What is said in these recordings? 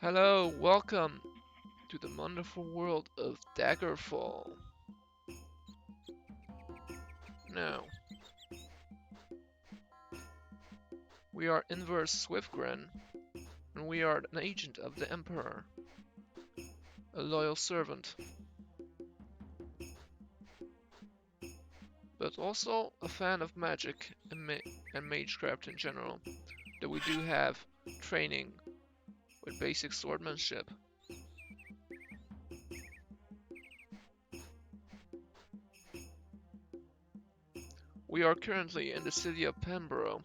Hello, welcome to the wonderful world of Daggerfall. Now, we are Inverse Swiftgren, and we are an agent of the Emperor, a loyal servant, but also a fan of magic and magecraft in general, though we do have training with basic swordmanship. We are currently in the city of Pembroke,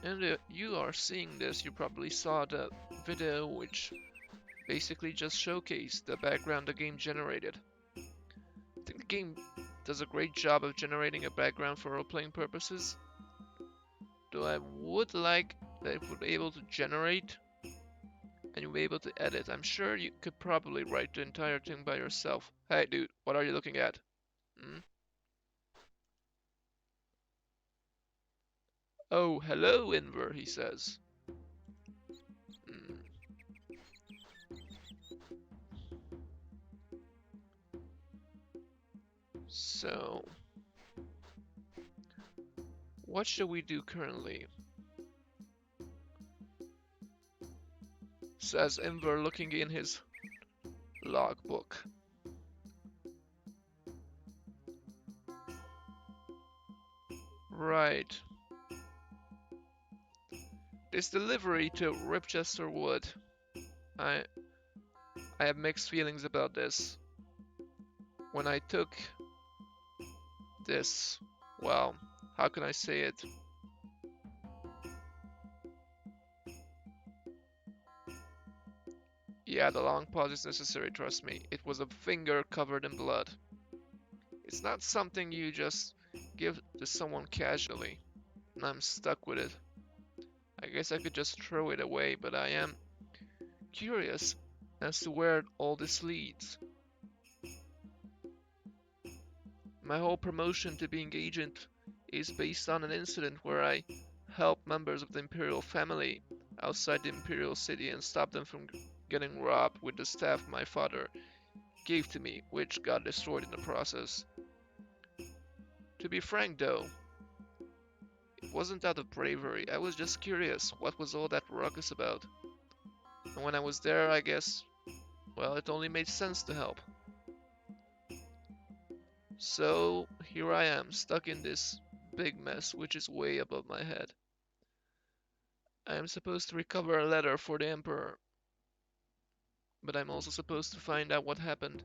and you are seeing this, you probably saw the video which basically just showcased the background the game generated. I think the game does a great job of generating a background for role-playing purposes, though I would like that it would be able to generate and you'll be able to edit. I'm sure you could probably write the entire thing by yourself. Hey dude, what are you looking at? Hmm? Oh, hello Inver, he says. Hmm. So, what should we do currently? Says Inver looking in his logbook. Right. This delivery to Ripchester Wood. I I have mixed feelings about this. When I took this, well, how can I say it? Yeah, the long pause is necessary, trust me. It was a finger covered in blood. It's not something you just give to someone casually, and I'm stuck with it. I guess I could just throw it away, but I am curious as to where all this leads. My whole promotion to being agent is based on an incident where I helped members of the Imperial family outside the Imperial city and stopped them from getting robbed with the staff my father gave to me, which got destroyed in the process. To be frank though, it wasn't out of bravery, I was just curious what was all that ruckus about. And when I was there, I guess, well, it only made sense to help. So here I am, stuck in this big mess which is way above my head. I am supposed to recover a letter for the Emperor, but I'm also supposed to find out what happened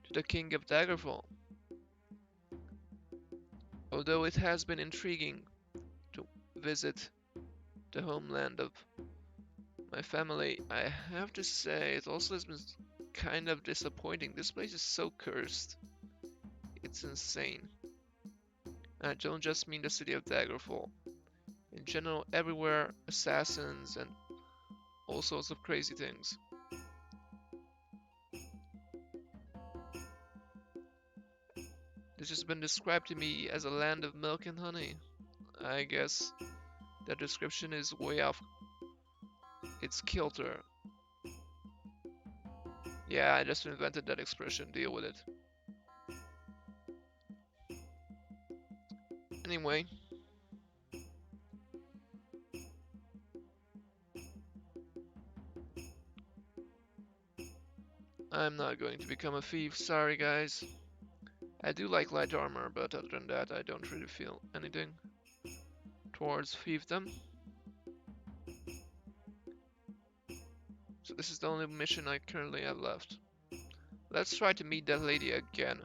to the King of Daggerfall. Although it has been intriguing to visit the homeland of my family, I have to say it also has been kind of disappointing. This place is so cursed. It's insane. And I don't just mean the city of Daggerfall. In general, everywhere, assassins and all sorts of crazy things. This has been described to me as a land of milk and honey. I guess that description is way off its kilter. Yeah, I just invented that expression, deal with it. Anyway, I'm not going to become a thief, sorry guys. I do like light armor, but other than that, I don't really feel anything towards fiefdom. So this is the only mission I currently have left. Let's try to meet that lady again.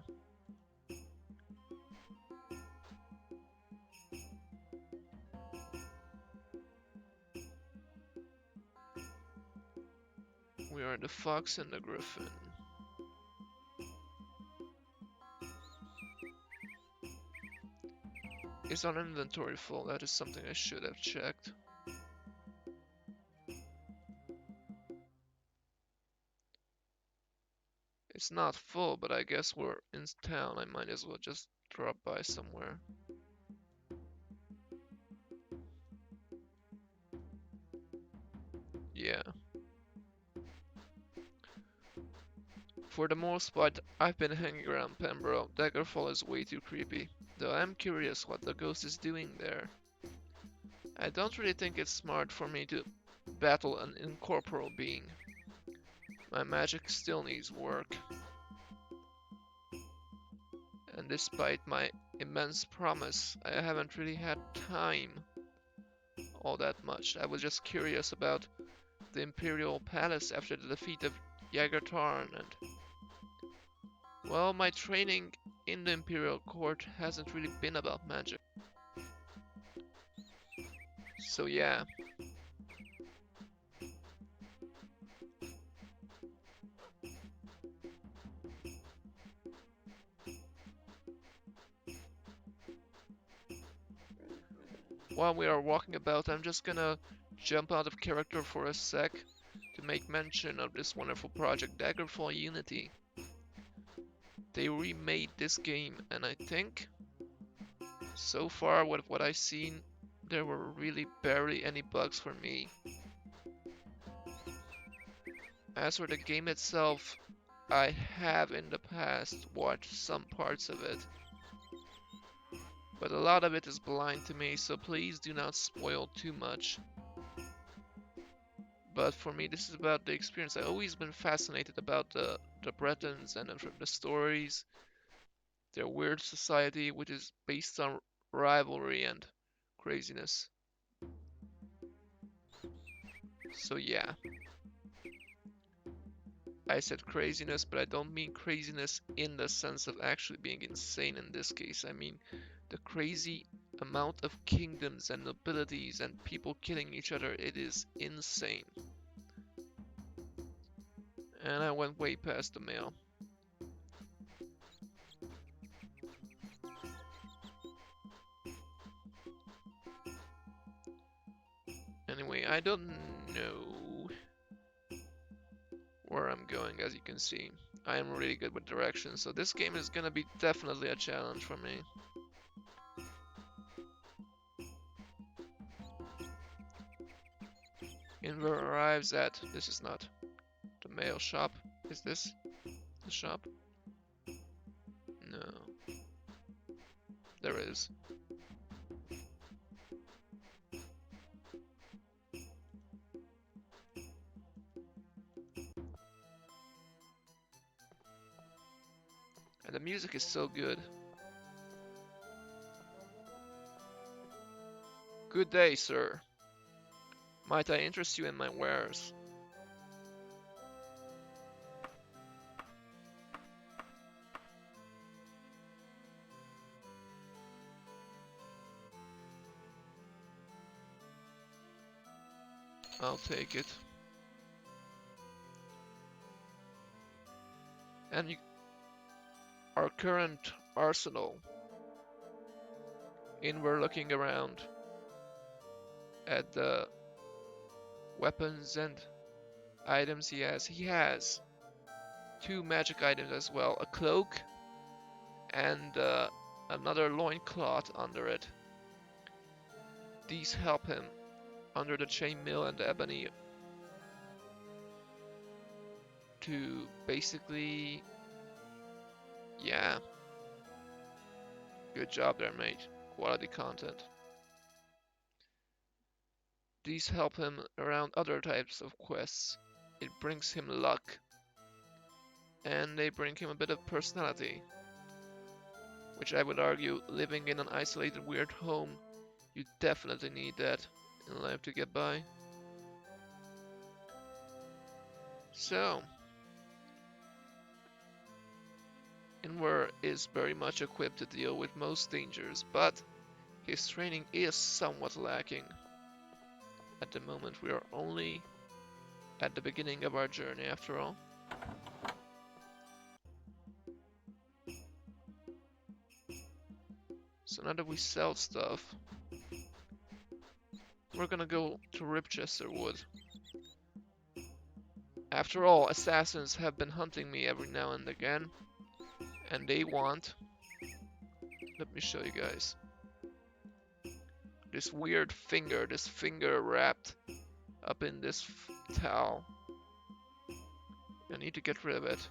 We are the Fox and the Griffin. Is our inventory full? That is something I should have checked. It's not full, but I guess we're in town. I might as well just drop by somewhere. Yeah. For the most part, I've been hanging around Pembroke. Daggerfall is way too creepy, though I'm curious what the ghost is doing there. I don't really think it's smart for me to battle an incorporeal being. My magic still needs work, and despite my immense promise, I haven't really had time all that much. I was just curious about the Imperial Palace after the defeat of Jaeger-Tarn, and well, my training in the Imperial Court hasn't really been about magic. So yeah. While we are walking about, I'm just gonna jump out of character for a sec to make mention of this wonderful project, Daggerfall Unity. They remade this game, and I think, so far with what I've seen, there were really barely any bugs for me. As for the game itself, I have in the past watched some parts of it, but a lot of it is blind to me, so please do not spoil too much. But for me, this is about the experience. I've always been fascinated about the Bretons and the stories, their weird society, which is based on rivalry and craziness. So yeah, I said craziness, but I don't mean craziness in the sense of actually being insane in this case. I mean the crazy amount of kingdoms and nobilities and people killing each other. It is insane. And I went way past the mail. Anyway, I don't know where I'm going, as you can see. I am really good with directions, so this game is gonna be definitely a challenge for me. Inver arrives at... This is not the mail shop. Is this the shop? No. There is. And the music is so good. Good day, sir. Might I interest you in my wares? I'll take it. And our current arsenal. We're looking around at the weapons and items he has. He has two magic items as well, a cloak and another loincloth under it. These help him under the chainmail and the ebony to basically, yeah, good job there, mate. Quality content. These help him around other types of quests. It brings him luck, and they bring him a bit of personality, which I would argue, living in an isolated weird home, you definitely need that in life to get by. So, Inwer is very much equipped to deal with most dangers, but his training is somewhat lacking. At the moment, we are only at the beginning of our journey, after all. So now that we sell stuff, we're gonna go to Ribchester Wood. After all, assassins have been hunting me every now and again, and they want... Let me show you guys. This weird finger, this finger wrapped up in this towel. I need to get rid of it.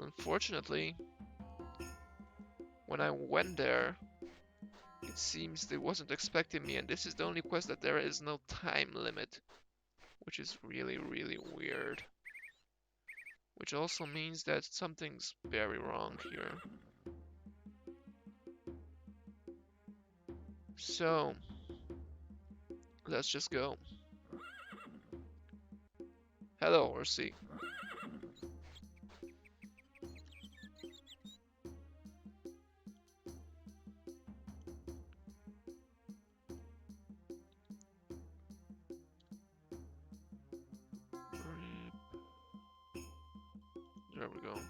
Unfortunately, when I went there, it seems they wasn't expecting me, and this is the only quest that there is no time limit, which is really, really weird. Which also means that something's very wrong here. So, let's just go. Hello, Orsi. There we go.